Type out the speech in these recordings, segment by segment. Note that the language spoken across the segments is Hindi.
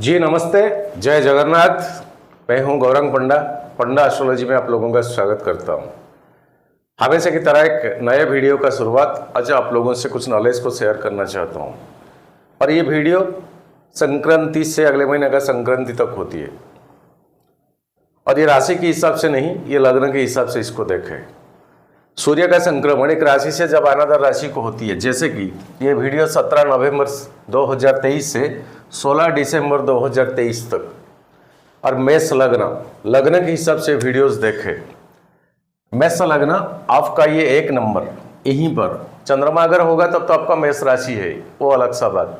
जी नमस्ते, जय जगन्नाथ। मैं हूं गौरंग पंडा। पंडा एस्ट्रोलॉजी में आप लोगों का स्वागत करता हूं। हमेशा की तरह एक नए वीडियो का शुरुआत आज आप लोगों से कुछ नॉलेज को शेयर करना चाहता हूं। और ये वीडियो संक्रांति से अगले महीने का संक्रांति तक होती है। और ये राशि के हिसाब से नहीं, ये लग्न के हिसाब से इसको देखें। सूर्य का संक्रमण एक राशि से जब अनदर राशि को होती है, जैसे कि ये वीडियो 17 नवंबर 2023 से 16 दिसंबर 2023 तक, और मेष लग्न के हिसाब से वीडियोस देखें। मेष लग्न आपका ये एक नंबर, यहीं पर चंद्रमा अगर होगा तब तो आपका मेष राशि है, वो अलग सा बात।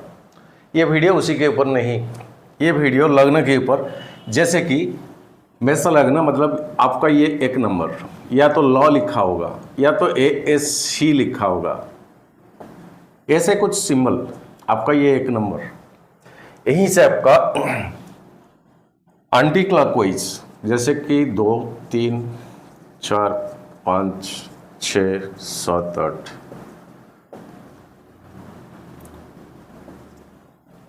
ये वीडियो उसी के ऊपर नहीं, ये वीडियो लग्न के ऊपर। जैसे कि मेष लग्न मतलब आपका ये एक नंबर, या तो लॉ लिखा होगा या तो ASC लिखा होगा, ऐसे कुछ सिंबल आपका ये एक नंबर। यहीं से आपका एंटी क्लॉकवाइज, जैसे कि 2, 3, 4, 5, 6, 7, 8,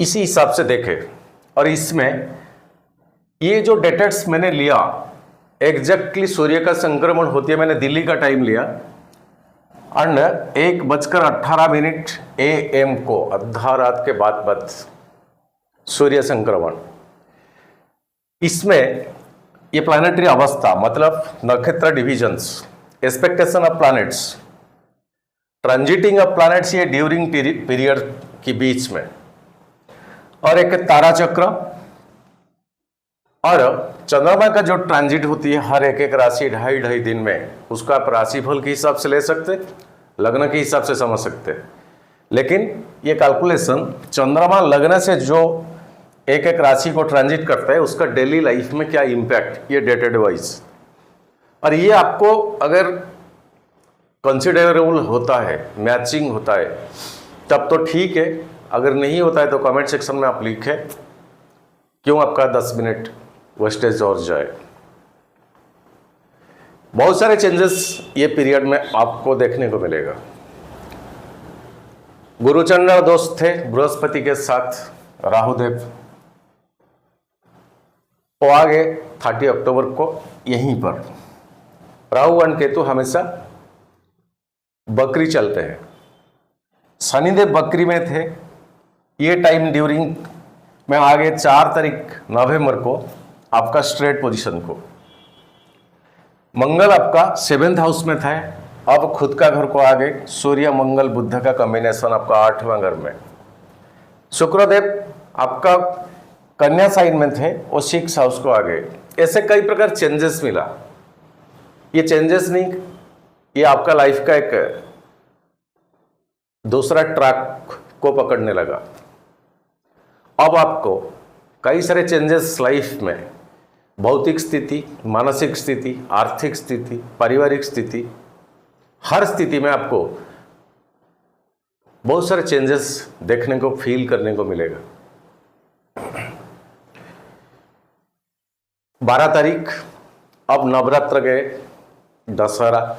इसी हिसाब से देखें। और इसमें ये जो डेटेट्स मैंने लिया, एग्जैक्टली सूर्य का संक्रमण होती है, मैंने दिल्ली का टाइम लिया, और 1:18 AM को आधा रात के बाद सूर्य संक्रमण। इसमें ये प्लानिटरी अवस्था मतलब नक्षत्र divisions, expectation of planets, transiting of planets, ये ड्यूरिंग पीरियड के बीच में, और एक तारा चक्र, और चंद्रमा का जो ट्रांजिट होती है हर एक राशि 2.5 दिन में, उसका आप राशिफल के हिसाब से ले सकते, लग्न के हिसाब से समझ सकते। लेकिन ये कैलकुलेशन चंद्रमा लग्न से जो एक राशि को ट्रांजिट करता है, उसका डेली लाइफ में क्या इम्पैक्ट, ये डेटेड वाइज। और ये आपको अगर कंसिडरेबल होता है, मैचिंग होता है, तब तो ठीक है। अगर नहीं होता है तो कमेंट सेक्शन में आप लिखें, क्यों आपका 10 मिनट वेस्टेज और जाए। बहुत सारे चेंजेस ये पीरियड में आपको देखने को मिलेगा। गुरुचंद्र दोस्त थे बृहस्पति के साथ राहुदेव, वो आ गए 30 अक्टूबर को यहीं पर। राहु और केतु हमेशा बकरी चलते हैं। शनिदेव बकरी में थे, ये टाइम ड्यूरिंग में आ गए 4 नवंबर को आपका स्ट्रेट पोजीशन को। मंगल आपका 7th हाउस में था, अब खुद का घर को आ गए। सूर्य मंगल बुध का कॉम्बिनेशन आपका 8वां घर में। शुक्रदेव आपका कन्या साइन में थे, वो 6th हाउस को आ गए। ऐसे कई प्रकार चेंजेस मिला। ये चेंजेस नहीं, ये आपका लाइफ का एक दूसरा ट्रैक को पकड़ने लगा। अब आपको कई सारे चेंजेस लाइफ में, भौतिक स्थिति, मानसिक स्थिति, आर्थिक स्थिति, पारिवारिक स्थिति, हर स्थिति में आपको बहुत सारे चेंजेस देखने को, फील करने को मिलेगा। 12 तारीख अब नवरात्र गए, दशहरा,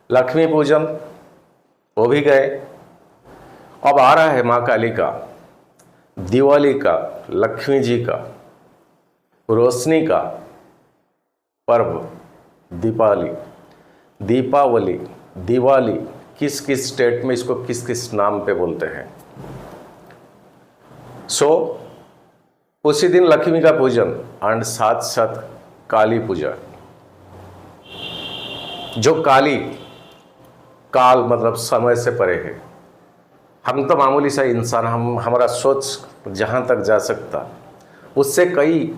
लक्ष्मी पूजन वो भी गए। अब आ रहा है माँ काली का, दिवाली का, लक्ष्मी जी का, रोशनी का पर्व, दीपावली, दिवाली, किस किस स्टेट में इसको किस किस नाम पे बोलते हैं। सो उसी दिन लक्ष्मी का पूजन एंड साथ साथ काली पूजा। जो काली, काल मतलब समय से परे है। हम तो मामूली सा इंसान, हमारा सोच जहाँ तक जा सकता, उससे कई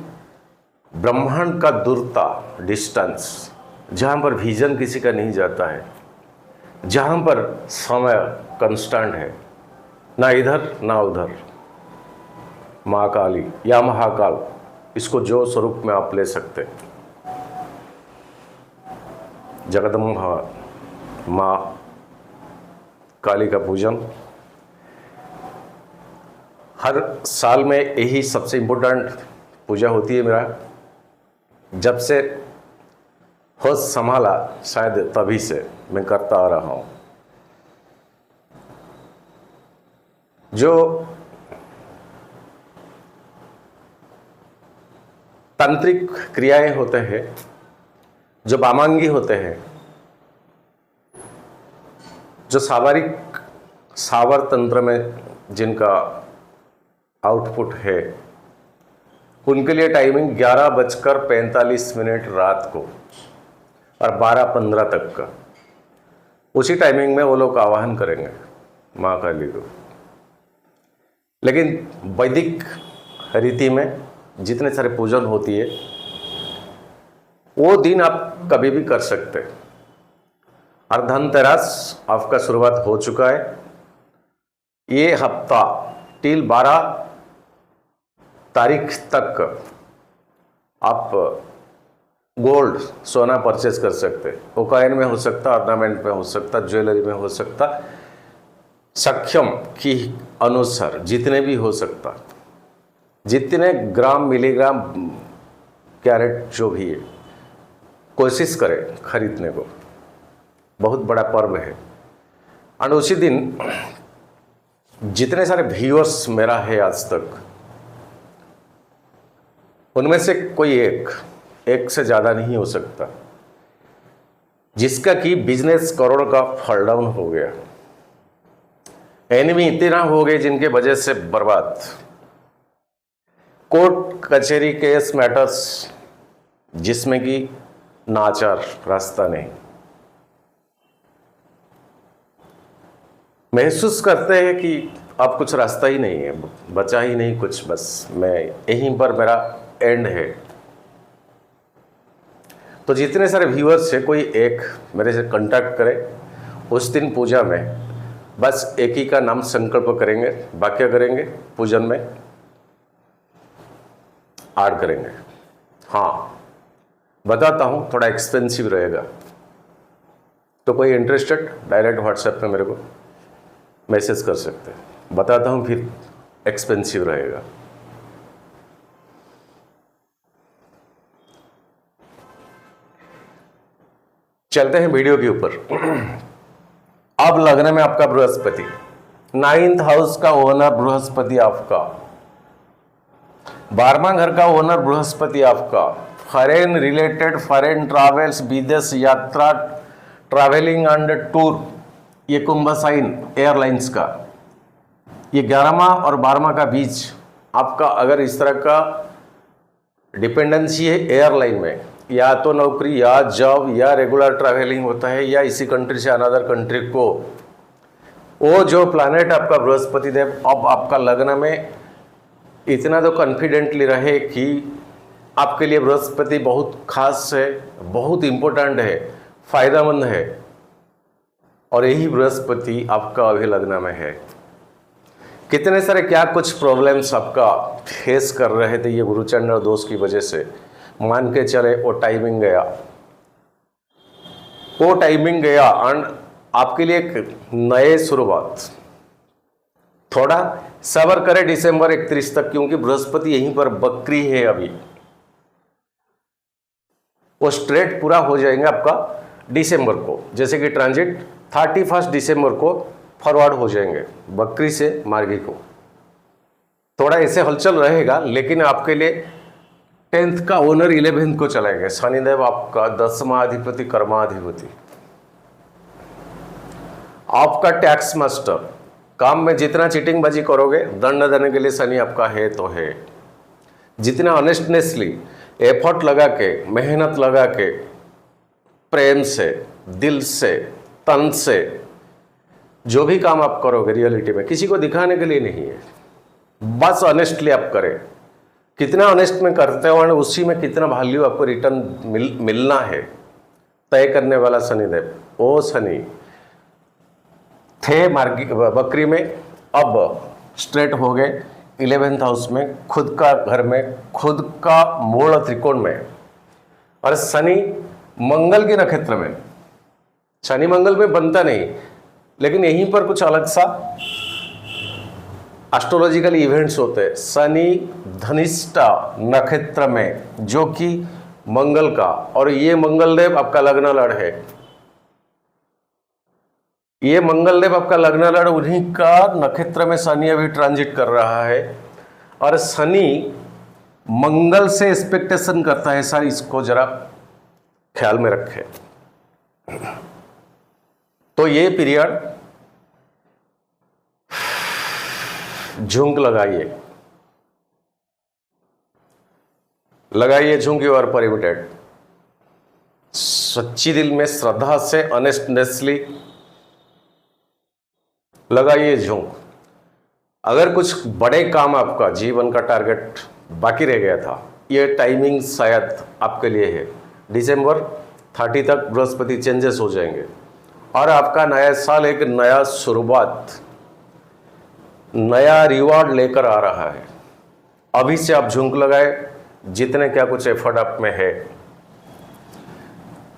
ब्रह्मांड का दूरता, डिस्टेंस, जहाँ पर विजन किसी का नहीं जाता है, जहाँ पर समय कांस्टेंट है, ना इधर ना उधर। माँ काली या महाकाल, इसको जो स्वरूप में आप ले सकते। जगदम्बा माँ काली का पूजन हर साल में, यही सबसे इम्पोर्टेंट पूजा होती है मेरा। जब से होश संभाला, शायद तभी से मैं करता आ रहा हूँ। जो तांत्रिक क्रियाएं होते हैं, जो वामांगी होते हैं, जो सावर तंत्र में जिनका आउटपुट है, उनके लिए टाइमिंग 11:45 रात को और 12:15 तक का, उसी टाइमिंग में वो लोग आवाहन करेंगे माँ काली को। लेकिन वैदिक रीति में जितने सारे पूजन होती है, वो दिन आप कभी भी कर सकते हैं। और धनतेरस आपका शुरुआत हो चुका है। ये हफ्ता टिल 12 तारीख तक आप गोल्ड सोना परचेज कर सकते हैं। वो कॉइन में हो सकता, ऑर्नामेंट में हो सकता, ज्वेलरी में हो सकता, सक्षम की अनुसार जितने भी हो सकता, जितने ग्राम मिलीग्राम कैरेट जो भी है, कोशिश करें खरीदने को। बहुत बड़ा पर्व है। और उसी दिन जितने सारे व्यूअर्स मेरा है आज तक, उनमें से कोई एक से ज़्यादा नहीं हो सकता जिसका कि बिजनेस करोड़ का फॉल डाउन हो गया। एनिमी इतना हो गए जिनके वजह से बर्बाद। कोर्ट कचहरी केस मैटर्स जिसमें कि नाचार रास्ता नहीं। महसूस करते हैं कि अब कुछ रास्ता ही नहीं है, बचा ही नहीं कुछ, बस मैं यहीं पर मेरा एंड है। तो जितने सारे व्यूअर्स है, कोई एक मेरे से कांटेक्ट करे। उस दिन पूजा में बस एक ही का नाम संकल्प करेंगे, वाक्य करेंगे, पूजन में ऐड करेंगे। हाँ, बताता हूँ, थोड़ा एक्सपेंसिव रहेगा। तो कोई इंटरेस्टेड डायरेक्ट व्हाट्सएप पे मेरे को मैसेज कर सकते हैं। बताता हूँ, फिर एक्सपेंसिव रहेगा। चलते हैं वीडियो के ऊपर। अब लग्न में आपका बृहस्पति, 9th हाउस का ओनर बृहस्पति आपका, 12वां घर का ओनर बृहस्पति आपका, फॉरेन रिलेटेड, फॉरेन ट्रैवल्स, विदेश यात्रा, ट्रैवलिंग एंड टूर, ये कुंभ साइन एयरलाइंस का, ये 11वां और 12वां का बीच आपका अगर इस तरह का डिपेंडेंसी है एयरलाइन में, या तो नौकरी या जॉब या रेगुलर ट्रैवलिंग होता है, या इसी कंट्री से अनदर कंट्री को, वो जो प्लैनेट आपका बृहस्पति देव अब आपका लग्न में इतना तो कॉन्फिडेंटली रहे कि आपके लिए बृहस्पति बहुत खास है, बहुत इम्पोर्टेंट है, फायदेमंद है। और यही बृहस्पति आपका अभी लग्न में है। कितने सारे क्या कुछ प्रॉब्लम्स आपका फेस कर रहे थे ये गुरुचंद्र दोष की वजह से, मान के चले वो टाइमिंग गया, वो टाइमिंग गया। एंड आपके लिए एक नए शुरुआत। थोड़ा सब्र करें दिसंबर 31 तक, क्योंकि बृहस्पति यहीं पर बकरी है अभी। वो स्ट्रेट पूरा हो जाएंगे आपका दिसंबर को, जैसे कि ट्रांजिट 31 दिसंबर को फॉरवर्ड हो जाएंगे बकरी से मार्गी को। थोड़ा ऐसे हलचल रहेगा, लेकिन आपके लिए 10th का ओनर 11th को चलाएंगे। शनिदेव आपका 10वां अधिपति, कर्माधिपति, आपका टैक्स मास्टर। काम में जितना चीटिंगबाजी करोगे, दंड देने के लिए शनि आपका है तो है। जितना ऑनेस्टनेसली एफर्ट लगा के, मेहनत लगा के, प्रेम से, दिल से, तन से जो भी काम आप करोगे रियलिटी में, किसी को दिखाने के लिए नहीं है, बस ऑनेस्टली आप करें। कितना ऑनेस्ट में करते हो और उसी में कितना वैल्यू आपको रिटर्न मिलना है, तय करने वाला शनिदेव। ओ शनि थे मार्गी बकरी में, अब स्ट्रेट हो गए 11th हाउस में, खुद का घर में, खुद का मूल त्रिकोण में। और शनि मंगल के नक्षत्र में, शनि मंगल में बनता नहीं, लेकिन यहीं पर कुछ अलग सा एस्ट्रोलॉजिकल इवेंट्स होते हैं। शनि धनिष्ठा नक्षत्र में, जो कि मंगल का, और ये मंगल देव आपका लग्न लड़ है। ये मंगल देव आपका लग्न लड़, उन्हीं का नक्षत्र में शनि अभी ट्रांजिट कर रहा है। और शनि मंगल से एक्सपेक्टेशन करता है सर, इसको जरा ख्याल में रखें। तो ये पीरियड झुंक लगाइए, लगाइए झुंक, यू आर परमिटेड। सच्ची दिल में श्रद्धा से ऑनेस्टनेसली लगाइए झुंक। अगर कुछ बड़े काम आपका जीवन का टारगेट बाकी रह गया था, ये टाइमिंग शायद आपके लिए है। दिसंबर 30 तक बृहस्पति चेंजेस हो जाएंगे और आपका नया साल एक नया शुरुआत, नया रिवॉर्ड लेकर आ रहा है। अभी से आप झुंक लगाए, जितने क्या कुछ एफर्ट आप में है।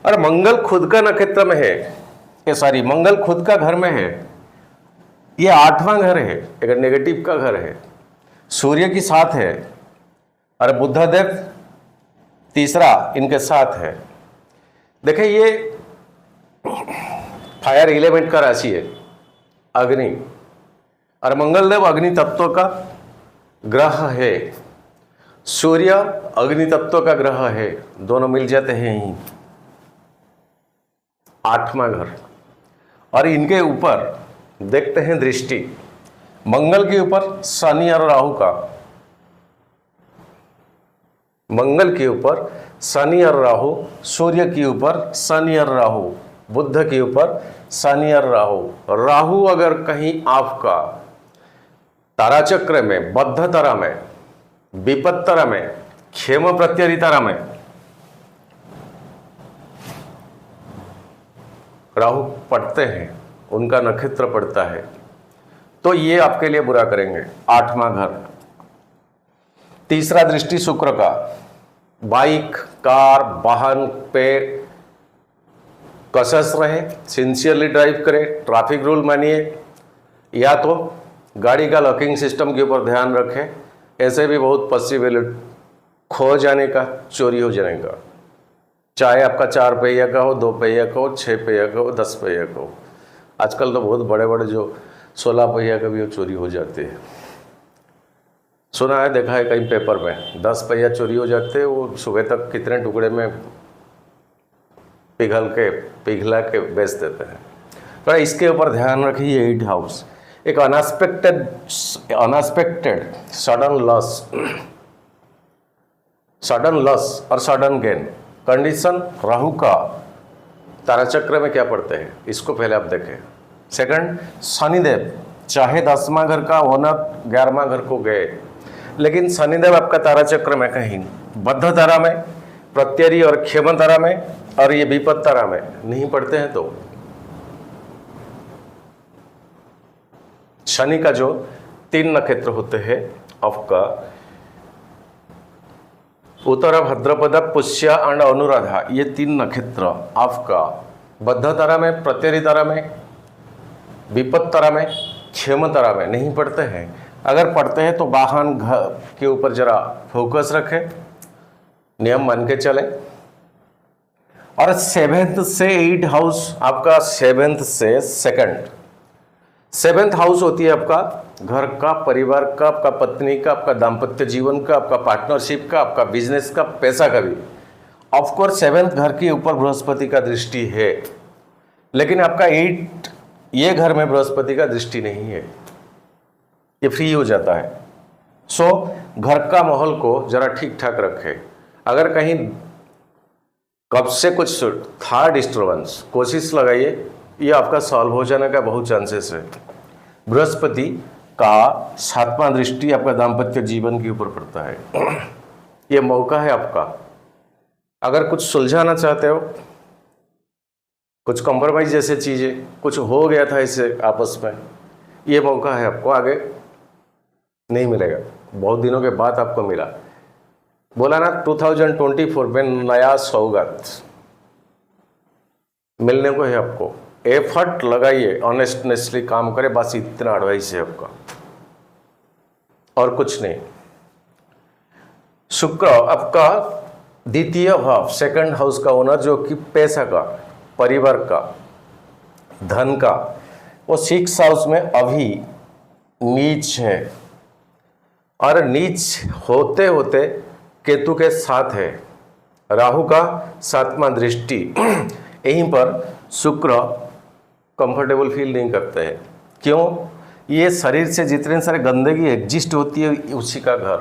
और मंगल खुद का नक्षत्र में है, ये सारी मंगल खुद का घर में है, ये 8वां घर है, एक नेगेटिव का घर है। सूर्य की साथ है और बुधदेव तीसरा इनके साथ है। देखिए ये फायर एलिमेंट का राशि है, अग्नि, और मंगलदेव अग्नि तत्व का ग्रह है, सूर्य अग्नि तत्व का ग्रह है, दोनों मिल जाते हैं यहीं 8वां घर। और इनके ऊपर देखते हैं दृष्टि, मंगल के ऊपर शनि और राहु का, मंगल के ऊपर शनि और राहु, सूर्य के ऊपर शनि और राहु, बुध के ऊपर शनि और राहु। राहु अगर कहीं आपका ताराचक्र में, बद्ध तारा में, विपत्त तारा में, क्षेम प्रत्ययी तारा में राहु पढ़ते हैं, उनका नक्षत्र पड़ता है, तो ये आपके लिए बुरा करेंगे। 8वां घर। तीसरा दृष्टि शुक्र का, बाइक, कार, वाहन पे कसस रहे, सिंसियरली ड्राइव करें, ट्रैफिक रूल मानिए, या तो गाड़ी का लॉकिंग सिस्टम के ऊपर ध्यान रखें। ऐसे भी बहुत पॉसिबिलिटी खो जाने का, चोरी हो जाने का, चाहे आपका 4 पहिया का हो, 2 पहिया का हो, 6 पहिया का हो, 10 पहिया का हो। आजकल तो बहुत बड़े बड़े जो 16 पहिया का भी चोरी हो जाते हैं। सुना है, देखा है कहीं पेपर में, 10 पहिया चोरी हो जाते हैं, वो सुबह तक कितने टुकड़े में पिघला के बेच देते हैं। तो इसके ऊपर ध्यान रखिए। 8 हाउस, एक अनएक्सपेक्टेड सडन लॉस और सडन गेन कंडीशन राहु का ताराचक्र में क्या पढ़ते हैं, इसको पहले आप देखें। सेकंड, शनिदेव चाहे 10वां घर का ओनर 11वां घर को गए, लेकिन शनिदेव आपका ताराचक्र में कहीं बद्ध तारा में, प्रत्ययी और क्षेम तारा में और ये विपत्त तारा में नहीं पढ़ते हैं, तो शनि का जो 3 नक्षत्र होते हैं आपका उत्तर भाद्रपद, पुष्य और अनुराधा, ये 3 नक्षत्र आपका बद्ध तारा में, प्रत्ययी तारा में, विपत्त तारा में, क्षेम तारा में नहीं पढ़ते हैं। अगर पढ़ते हैं तो वाहन घर के ऊपर जरा फोकस रखें, नियम मान के चले। और 7th से 8 हाउस आपका, 7th से 7th हाउस होती है आपका घर का, परिवार का, आपका पत्नी का, आपका दाम्पत्य जीवन का, आपका पार्टनरशिप का, आपका बिजनेस का, पैसा का भी। ऑफकोर्स 7th घर के ऊपर बृहस्पति का दृष्टि है, लेकिन आपका 8 ये घर में बृहस्पति का दृष्टि नहीं है, ये फ्री हो जाता है। सो घर का माहौल को जरा ठीक ठाक रखें। अगर कहीं कब से कुछ था डिस्टर्बेंस, कोशिश लगाइए, ये आपका सॉल्व हो जाने का बहुत चांसेस है। बृहस्पति का 7वां दृष्टि आपका दाम्पत्य जीवन के ऊपर पड़ता है। ये मौका है आपका, अगर कुछ सुलझाना चाहते हो, कुछ कॉम्प्रोमाइज जैसे चीज़ें, कुछ हो गया था इससे आपस में, ये मौका है आपको, आगे नहीं मिलेगा। बहुत दिनों के बाद आपको मिला। बोला ना 2024 में नया सौगात मिलने को है आपको। एफर्ट लगाइए, ऑनेस्टनेसली काम करें, बस इतना एडवाइस है आपका, और कुछ नहीं। शुक्र आपका द्वितीय भाव, 2nd हाउस का ओनर, जो कि पैसा का, परिवार का, धन का, वो 6 हाउस में अभी नीच है। और नीच होते होते केतु के साथ है, राहु का 7वां दृष्टि, यहीं पर शुक्र कंफर्टेबल फील नहीं करते हैं। क्यों? ये शरीर से जितने सारे गंदगी एग्जिस्ट होती है उसी का घर,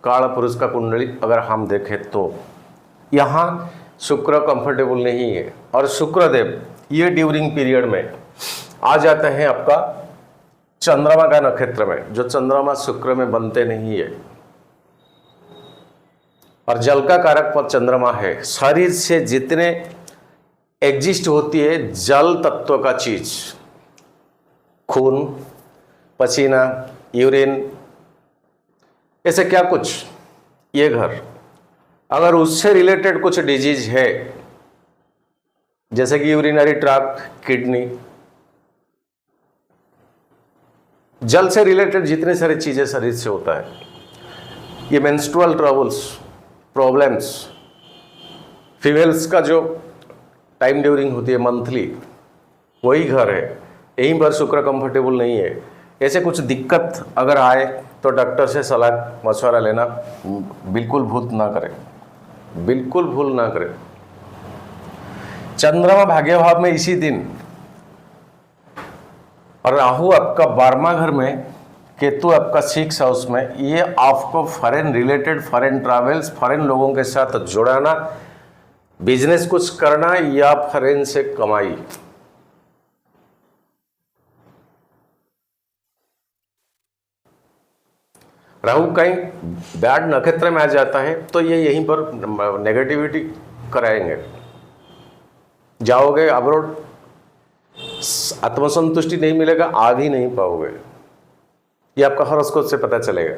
काल पुरुष का कुंडली अगर हम देखें तो यहाँ शुक्र कंफर्टेबल नहीं है। और शुक्रदेव ये ड्यूरिंग पीरियड में आ जाते हैं आपका चंद्रमा का नक्षत्र में, जो चंद्रमा शुक्र में बनते नहीं है। और जल का कारक पर चंद्रमा है, शरीर से जितने एग्जिस्ट होती है जल तत्व का चीज, खून, पसीना, यूरिन, ऐसे क्या कुछ, ये घर अगर उससे रिलेटेड कुछ डिजीज है जैसे कि यूरिनरी ट्रैक्ट, किडनी, जल से रिलेटेड जितने सारी चीजें शरीर से होता है, ये मेंस्ट्रुअल ट्रबल्स, प्रॉब्लम्स, फीमेल्स का जो टाइम ड्यूरिंग होती है मंथली, वही घर है। यहीं पर शुक्र कंफर्टेबल नहीं है। ऐसे कुछ दिक्कत अगर आए तो डॉक्टर से सलाह मशवरा लेना बिल्कुल भूल ना करें, बिल्कुल भूल ना करें। चंद्रमा भाग्य भाव में इसी दिन, और राहु आपका 12वां घर में, केतु आपका 6 हाउस में, ये आपको foreign related, foreign travels, foreign लोगों के साथ जुड़ाना, बिजनेस कुछ करना या फॉरेन से कमाई। राहु कहीं बैड नक्षत्र में आ जाता है तो ये यहीं पर नेगेटिविटी कराएंगे। जाओगे अब्रोड, आत्मसंतुष्टि नहीं मिलेगा, आ भी नहीं पाओगे, ये आपका हॉरोस्कोप से पता चलेगा।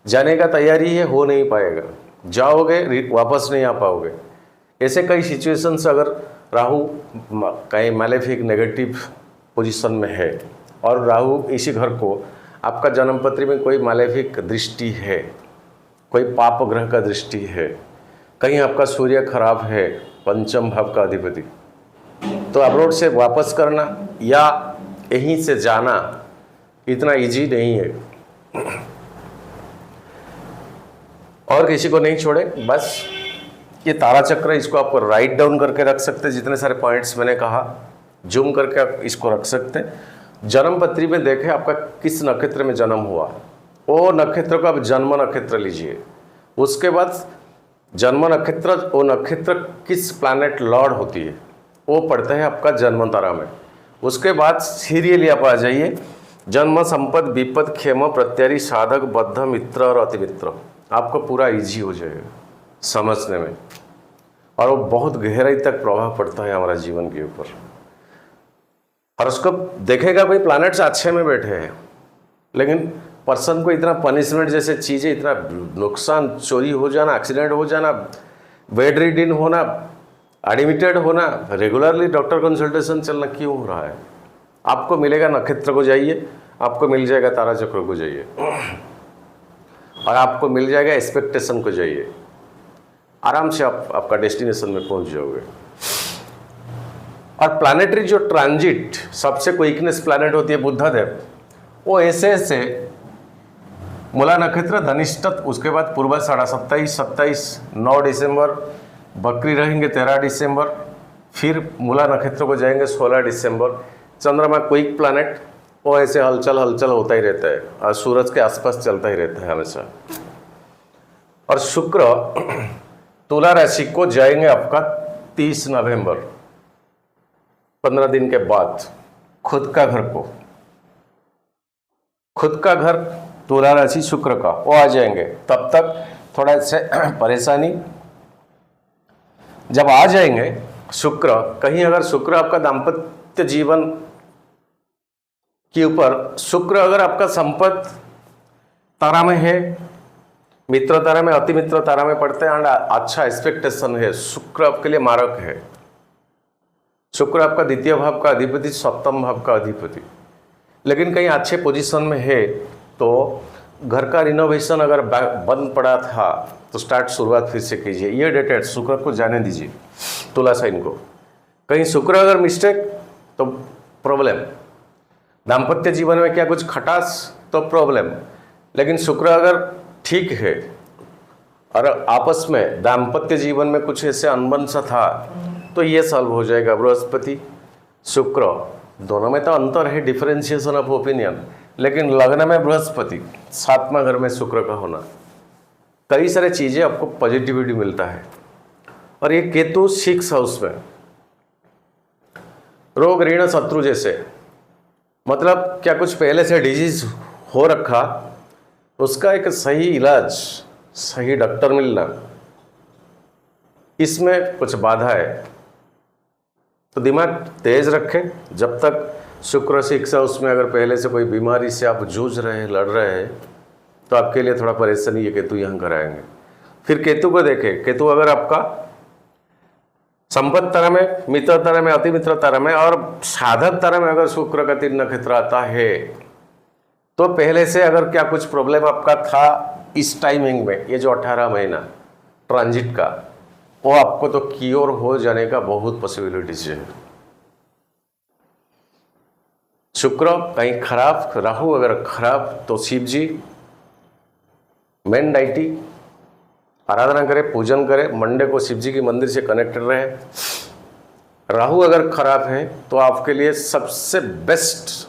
जाने का तैयारी है, हो नहीं पाएगा, जाओगे वापस नहीं आ पाओगे। ऐसे कई सिचुएशंस अगर राहु कहीं मैलेफिक नेगेटिव पोजीशन में है और राहु इसी घर को, आपका जन्मपत्री में कोई मैलेफिक दृष्टि है, कोई पाप ग्रह का दृष्टि है, कहीं आपका सूर्य खराब है, 5म भाव का अधिपति, तो अब्रोड से वापस करना या यहीं से जाना इतना इजी नहीं है। और किसी को नहीं छोड़े, बस ये तारा चक्र, इसको आप राइट डाउन करके रख सकते हैं। जितने सारे पॉइंट्स मैंने कहा, जूम करके आप इसको रख सकते हैं। जन्म पत्री में देखें आपका किस नक्षत्र में जन्म हुआ, वो नक्षत्र को आप जन्म नक्षत्र लीजिए। उसके बाद जन्म नक्षत्र, वो नक्षत्र किस प्लैनेट लॉर्ड होती है वो पढ़ते हैं आपका जन्म तारा में। उसके बाद सीरियली आप आ जाइए, जन्म, संपद, विपद, क्षेम, प्रत्यारी, साधक, बद्ध, मित्र और अतिमित्र। आपको पूरा इजी हो जाएगा समझने में, और वो बहुत गहराई तक प्रभाव पड़ता है हमारा जीवन के ऊपर। और उसको देखेगा कोई प्लैनेट्स अच्छे में बैठे हैं, लेकिन पर्सन को इतना पनिशमेंट जैसे चीज़ें, इतना नुकसान, चोरी हो जाना, एक्सीडेंट हो जाना, बेड रिडन होना, एडमिटेड होना, रेगुलरली डॉक्टर कंसल्टेशन चलना क्यों हो रहा है? आपको मिलेगा नक्षत्र को जाइए, आपको मिल जाएगा तारा चक्र को जाइए, और आपको मिल जाएगा एक्सपेक्टेशन को जाइए। आराम से आप आपका डेस्टिनेशन में पहुंच जाओगे। और प्लानिटरी जो ट्रांजिट, सबसे क्विकनेस प्लानट होती है बुधदेव, वो ऐसे ऐसे मूला नक्षत्र, धनिष्ठत, उसके बाद पूर्वाषाढ़ा 27, 27, 9 दिसंबर, बकरी रहेंगे 13 दिसंबर, फिर मूला नक्षत्र को जाएंगे 16 दिसंबर। चंद्रमा क्विक प्लानट, वो ऐसे हलचल हलचल होता ही रहता है और सूरज के आसपास चलता ही रहता है हमेशा। और शुक्र तुला राशि को जाएंगे आपका 30 नवंबर, 15 दिन के बाद खुद का घर को, खुद का घर तुला राशि शुक्र का, वो आ जाएंगे। तब तक थोड़ा से परेशानी, जब आ जाएंगे शुक्र, कहीं अगर शुक्र आपका दाम्पत्य जीवन के ऊपर, शुक्र अगर आपका संपत्ति तारा में है, मित्र तारा में, अति मित्र तारा में पड़ते हैं, अच्छा एक्सपेक्टेशन है, शुक्र आपके लिए मारक है। शुक्र आपका द्वितीय भाव का अधिपति, 7म भाव का अधिपति, लेकिन कहीं अच्छे पोजीशन में है तो घर का रिनोवेशन अगर बंद पड़ा था तो शुरुआत फिर से कीजिए। ये डेटेड शुक्र को जाने दीजिए तुला साइन को। कहीं शुक्र अगर मिस्टेक तो प्रॉब्लम, दाम्पत्य जीवन में क्या कुछ खटास तो प्रॉब्लम, लेकिन शुक्र अगर ठीक है और आपस में दाम्पत्य जीवन में कुछ ऐसे अनबन सा था तो ये सॉल्व हो जाएगा। बृहस्पति शुक्र दोनों में तो अंतर है, डिफरेंशिएशन ऑफ ओपिनियन, लेकिन लग्न में बृहस्पति, 7वां घर में शुक्र का होना, कई सारी चीज़ें आपको पॉजिटिविटी मिलता है। और ये केतु 6 हाउस में, रोग ऋण शत्रु जैसे, मतलब क्या कुछ पहले से डिजीज हो रखा, उसका एक सही इलाज, सही डॉक्टर मिलना, इसमें कुछ बाधा है। तो दिमाग तेज रखें। जब तक शुक्र 6 उसमें अगर पहले से कोई बीमारी से आप जूझ रहे हैं, लड़ रहे हैं, तो आपके लिए थोड़ा परेशानी ये केतु यहाँ कराएंगे। फिर केतु को देखें। केतु अगर आपका संपत्त तारा में, मित्र तारा में, अति मित्र तारा में और साधक तारा में अगर शुक्र का 3 नक्षत्र आता है, तो पहले से अगर क्या कुछ प्रॉब्लम आपका था इस टाइमिंग में, ये जो 18 महीना ट्रांजिट का, वो आपको तो क्योर हो जाने का बहुत पॉसिबिलिटीज है। शुक्र कहीं खराब, राहु अगर खराब, तो शिव जी मेन डाइटी आराधना करें, पूजन करें, मंडे को शिव जी के मंदिर से कनेक्टेड रहे। राहु अगर खराब है तो आपके लिए सबसे बेस्ट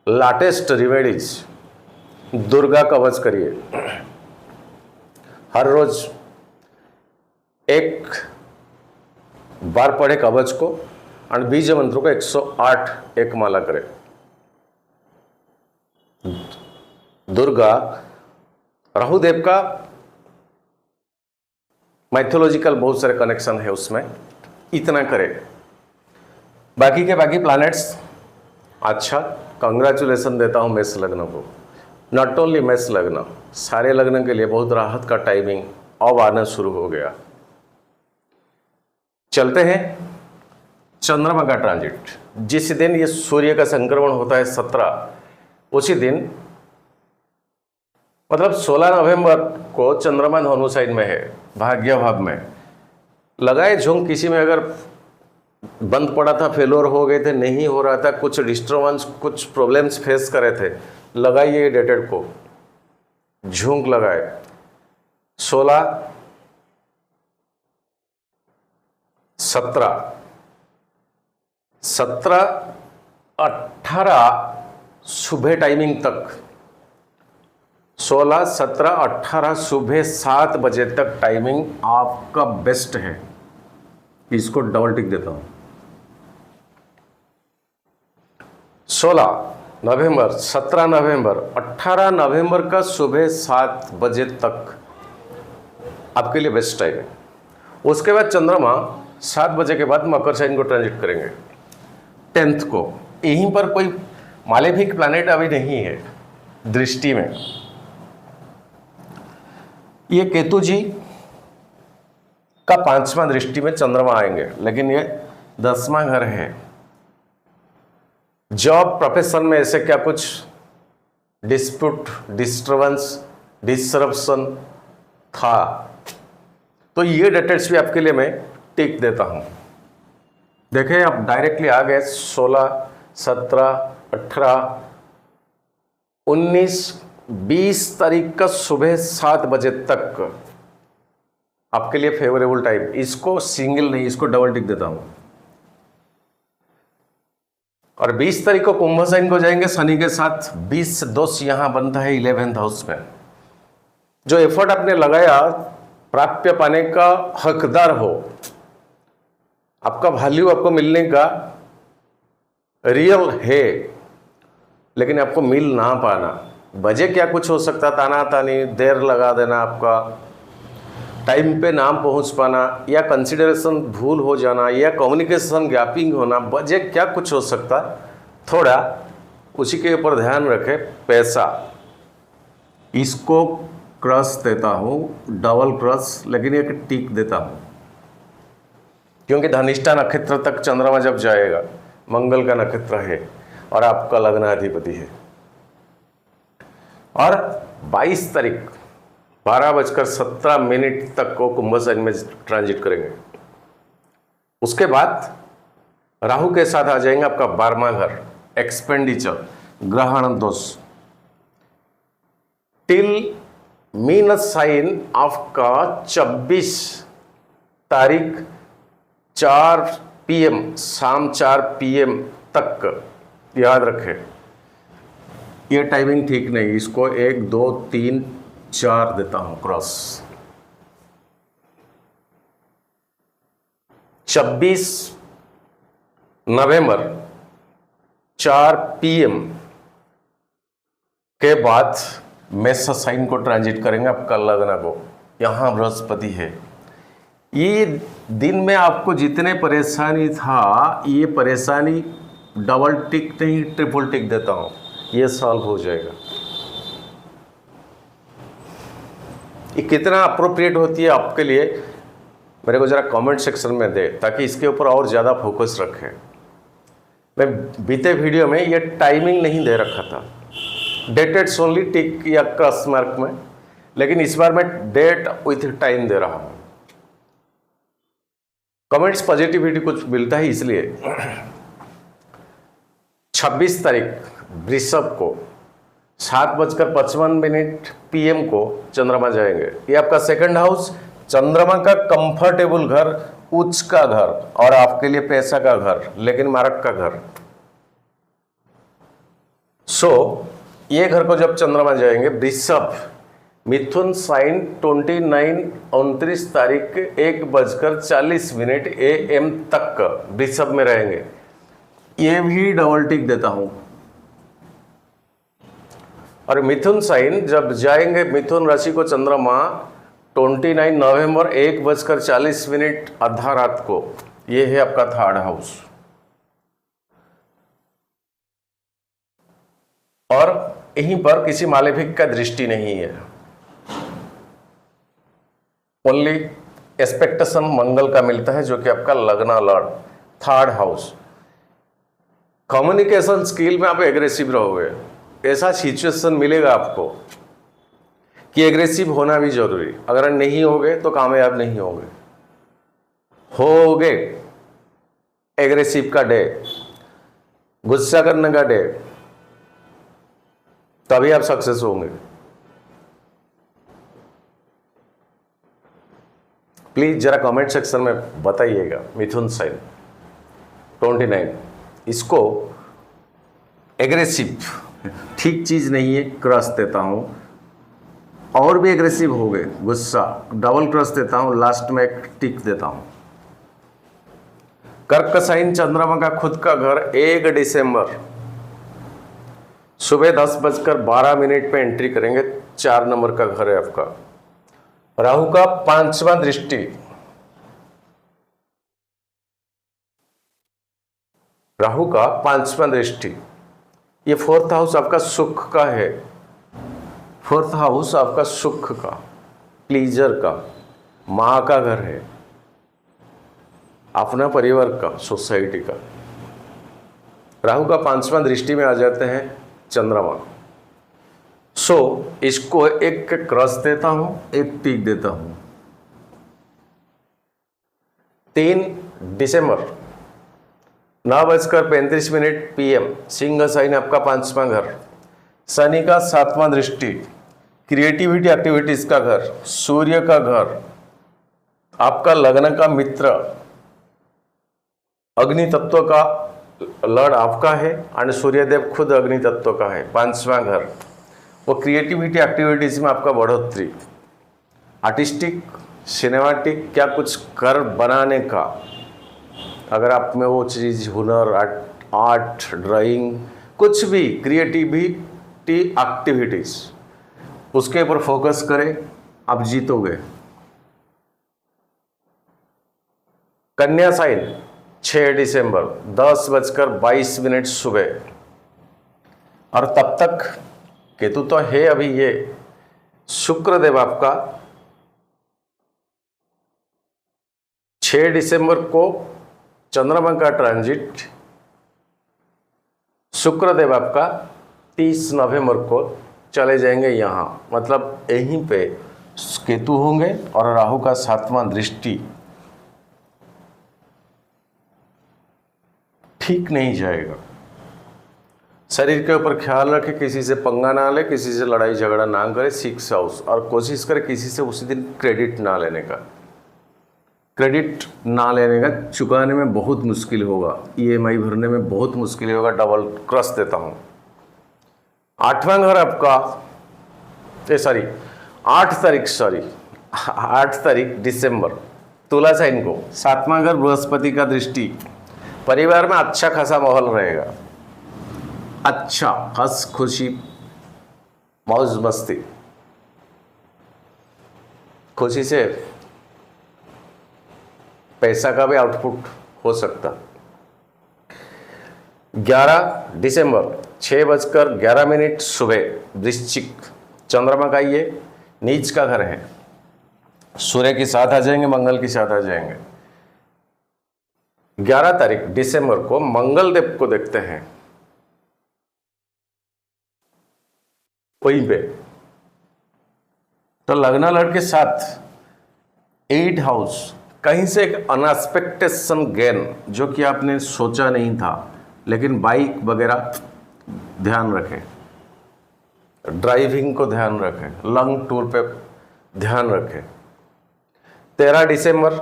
लाटेस्ट रिमेडीज दुर्गा कवच करिए। हर रोज एक बार पढ़े कवच को और बीज मंत्र को 108 एक माला करें। दुर्गा राहुदेव का मैथोलॉजिकल बहुत सारे कनेक्शन है उसमें, इतना करें। बाकी के बाकी प्लैनेट्स, अच्छा कंग्रेचुलेसन देता हूं मेष लग्न को। नॉट ओनली मेष लग्न, सारे लग्न के लिए बहुत राहत का टाइमिंग अब आना शुरू हो गया। चलते हैं चंद्रमा का ट्रांजिट। जिस दिन ये सूर्य का संक्रमण होता है 17, उसी दिन मतलब 16 नवंबर को चंद्रमा धनु साइन में है, भाग्य भाव में। लगाए झुंग, किसी में अगर बंद पड़ा था, फेलोर हो गए थे, नहीं हो रहा था, कुछ डिस्टर्बेंस, कुछ प्रॉब्लम्स फेस करे थे, लगाइए डेटेड को, झुंग लगाए। 16, 17, 18 सुबह टाइमिंग तक, 16, 17, 18 सुबह 7 बजे तक टाइमिंग आपका बेस्ट है। इसको डबल टिक देता हूं। 16 नवंबर, 17 नवंबर, 18 नवंबर का सुबह 7 बजे तक आपके लिए बेस्ट टाइम है। उसके बाद चंद्रमा 7 बजे के बाद मकर साइन को ट्रांजिट करेंगे 10th को। यहीं पर कोई मालेफिक प्लैनेट अभी नहीं है दृष्टि में। ये केतु जी का 5वां दृष्टि में चंद्रमा आएंगे, लेकिन ये 10वां घर है। जॉब प्रोफेशन में ऐसे क्या कुछ डिस्प्यूट, डिस्टर्बेंस, डिसरप्शन था, तो ये डेटेट्स भी आपके लिए मैं टिक देता हूं। देखें आप डायरेक्टली आ गए 16, 17, 18, 19, 20 तारीख का सुबह 7 बजे तक आपके लिए फेवरेबल टाइम। इसको सिंगल नहीं, इसको डबल टिक देता हूं। और 20 तारीख को कुंभ साइन को जाएंगे शनि के साथ। 20 से 2 यहां बनता है 11th हाउस में। जो एफर्ट आपने लगाया प्राप्य पाने का हकदार हो, आपका वैल्यू आपको मिलने का रियल है, लेकिन आपको मिल ना पाना, वजह क्या कुछ हो सकता, ताना तानी, देर लगा देना, आपका टाइम पे ना पहुंच पाना, या कंसिडरेशन भूल हो जाना, या कम्युनिकेशन गैपिंग होना, वजह क्या कुछ हो सकता। थोड़ा उसी के ऊपर ध्यान रखें। पैसा, इसको क्रॉस देता हूं, डबल क्रॉस, लेकिन एक टिक देता हूं, क्योंकि धनिष्ठा नक्षत्र तक चंद्रमा जब जाएगा, मंगल का नक्षत्र है और आपका लग्नाधिपति है। और 22 तारीख 12:17 तक को कुंभ साइन में ट्रांजिट करेंगे। उसके बाद राहु के साथ आ जाएंगे आपका 12वां घर, एक्सपेंडिचर, ग्रहण दोष। टिल मीनस साइन आपका 26 तारीख 4 PM, शाम 4 PM तक, याद रखें। ये टाइमिंग ठीक नहीं, इसको 1 2 3 4 देता हूं क्रॉस। 26 नवंबर 4 PM के बाद मेष साइन को ट्रांजिट करेंगे आपका लग्न को। यहां बृहस्पति है। ये दिन में आपको जितने परेशानी था, ये परेशानी डबल टिक नहीं ट्रिपल टिक देता हूं, ये सॉल्व हो जाएगा। ये कितना अप्रोप्रिएट होती है आपके लिए, मेरे को जरा कमेंट सेक्शन में दे, ताकि इसके ऊपर और ज़्यादा फोकस रखें। मैं बीते वीडियो में ये टाइमिंग नहीं दे रखा था, डेटेड ओनली टिक या क्रॉस मार्क में, लेकिन इस बार मैं डेट विथ टाइम दे रहा हूँ। कमेंट्स पॉजिटिविटी कुछ मिलता है, इसलिए 26 तारीख वृषभ को 7:55 PM को चंद्रमा जाएंगे। ये आपका सेकंड हाउस, चंद्रमा का कंफर्टेबल घर, उच्च का घर और आपके लिए पैसा का घर, लेकिन मारक का घर। ये घर को जब चंद्रमा जाएंगे वृषभ, मिथुन साइन 29 तारीख 1:40 AM तक वृषभ में रहेंगे। ये भी डबल टिक देता हूं। और मिथुन साइन जब जाएंगे, मिथुन राशि को चंद्रमा 29 नवंबर 1:40 आधा रात को, ये है आपका थर्ड हाउस। और यहीं पर किसी मालेफिक का दृष्टि नहीं है, ओनली एक्सपेक्टेशन मंगल का मिलता है, जो कि आपका लग्न Lord third house. Communication skill में आप एग्रेसिव रहोगे, ऐसा सिचुएशन मिलेगा आपको कि एग्रेसिव होना भी जरूरी। अगर नहीं होगे तो कामयाब नहीं होगे एग्रेसिव का डे, गुस्सा करने का डे, तभी आप सक्सेस होंगे। प्लीज जरा कमेंट सेक्शन में बताइएगा। मिथुन साइन 29, इसको एग्रेसिव ठीक चीज नहीं है, क्रॉस देता हूं। और भी एग्रेसिव हो गए, गुस्सा, डबल क्रॉस देता हूं, लास्ट में एक टिक देता हूं। कर्क साइन चंद्रमा का खुद का घर, 1 दिसंबर सुबह 10:12 पे एंट्री करेंगे। 4 नंबर का घर है आपका। राहु का 5वां दृष्टि, राहु का 5वां दृष्टि, ये 4th हाउस आपका सुख का है। 4th हाउस आपका सुख का, प्लीजर का, मां का घर है, अपना परिवार का, सोसाइटी का। राहु का 5वां दृष्टि में आ जाते हैं चंद्रमा। इसको एक क्रॉस देता हूं, एक टिक देता हूं। 3 दिसंबर 9:35 PM, सिंह साइन आपका 5वां घर, शनि का 7वां दृष्टि, क्रिएटिविटी एक्टिविटीज का घर, सूर्य का घर, आपका लग्न का मित्र, अग्नि तत्व का लॉर्ड आपका है और सूर्यदेव खुद अग्नि तत्व का है। 5वां घर, वो क्रिएटिविटी एक्टिविटीज में आपका बढ़ोतरी, आर्टिस्टिक, सिनेमाटिक, क्या कुछ कर बनाने का, अगर आप में वो चीज, हुनर, आर्ट, ड्राइंग, कुछ भी क्रिएटिविटी एक्टिविटीज, उसके ऊपर फोकस करें, आप जीतोगे। कन्या साइन 6 दिसंबर 10:22 सुबह, और तब तक केतु तो है अभी, ये शुक्रदेव आपका 6 दिसंबर को चंद्रमा का ट्रांजिट, शुक्रदेव आपका 30 नवंबर को चले जाएंगे यहां, मतलब यहीं पे केतु होंगे। और राहु का 7वां दृष्टि ठीक नहीं जाएगा। शरीर के ऊपर ख्याल रखे, किसी से पंगा ना ले, किसी से लड़ाई झगड़ा ना करे, 6 हाउस, और कोशिश करे किसी से उसी दिन क्रेडिट ना लेने का। क्रेडिट ना लेने का चुकाने में बहुत मुश्किल होगा, EMI भरने में बहुत मुश्किल होगा, डबल क्रश देता हूँ। 8वां घर आपका 8 तारीख दिसंबर, तुला साइन को 7वां घर बृहस्पति का दृष्टि, परिवार में अच्छा खासा माहौल रहेगा, अच्छा हंस खुशी मौज मस्ती, खुशी से पैसा का भी आउटपुट हो सकता। 11 दिसंबर 6:11 सुबह, वृश्चिक, चंद्रमा का ये नीच का घर है, सूर्य के साथ आ जाएंगे, मंगल के साथ आ जाएंगे। 11 तारीख दिसंबर को मंगल देव को देखते हैं वहीं पे, तो लग्न लड़के साथ 8 हाउस, कहीं से एक अनएक्सपेक्टेशन गेन जो कि आपने सोचा नहीं था, लेकिन बाइक वगैरह ध्यान रखें, ड्राइविंग को ध्यान रखें, लॉन्ग टूर पे ध्यान रखें। 13 दिसंबर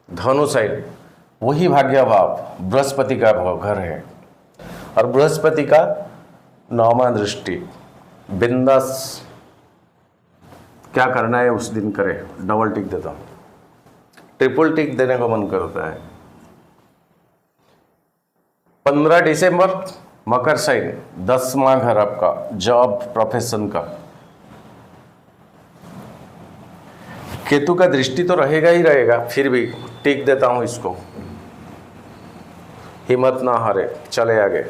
धनु साइन, वही भाग्य भाव बृहस्पति का घर है, और बृहस्पति का 9वां दृष्टि, बिंदास क्या करना है उस दिन करे, डबल टिक देता हूँ, ट्रिपल टिक देने को मन करता है। 15 दिसंबर मकर साइन, 10वां घर आपका जॉब प्रोफेशन का, केतु का दृष्टि तो रहेगा ही रहेगा, फिर भी टिक देता हूं इसको, हिम्मत ना हारे, चले आगे।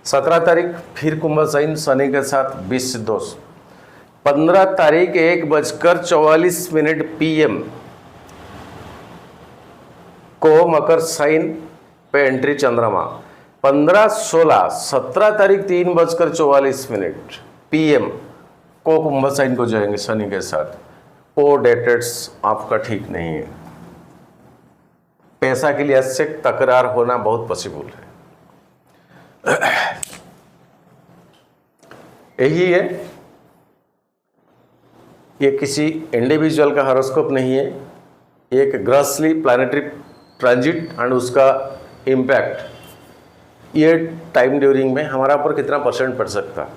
17 तारीख फिर कुंभ साइन, शनि के साथ 20 दोष। 15 तारीख 1:44 PM को मकर साइन पे एंट्री चंद्रमा। 15, 16, 17 तारीख 3:44 PM को कुंभ साइन को जाएंगे शनि के साथ। वो डेटेड्स आपका ठीक नहीं है, पैसा के लिए से तकरार होना बहुत पॉसिबल है। यही है, ये किसी इंडिविजुअल का हॉरोस्कोप नहीं है, एक ग्रॉसली प्लैनेटरी ट्रांजिट एंड उसका इम्पैक्ट, ये टाइम ड्यूरिंग में हमारा ऊपर कितना % पड़ सकता।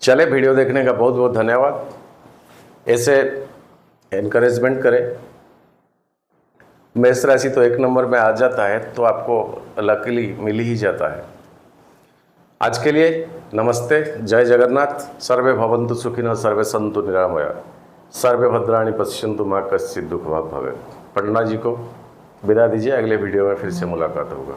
चले, वीडियो देखने का बहुत बहुत धन्यवाद। ऐसे एनकरेजमेंट करें। मेष राशि तो 1 नंबर में आ जाता है, तो आपको लकीली मिल ही जाता है। आज के लिए नमस्ते, जय जगन्नाथ। सर्वे भवन्तु सुखिनः, सर्वे सन्तु निरामया, सर्वे भद्राणि पश्यन्तु मा कश्चित् दुःखभाग् भवेत्। पंडा जी को विदा दीजिए, अगले वीडियो में फिर से मुलाकात होगा।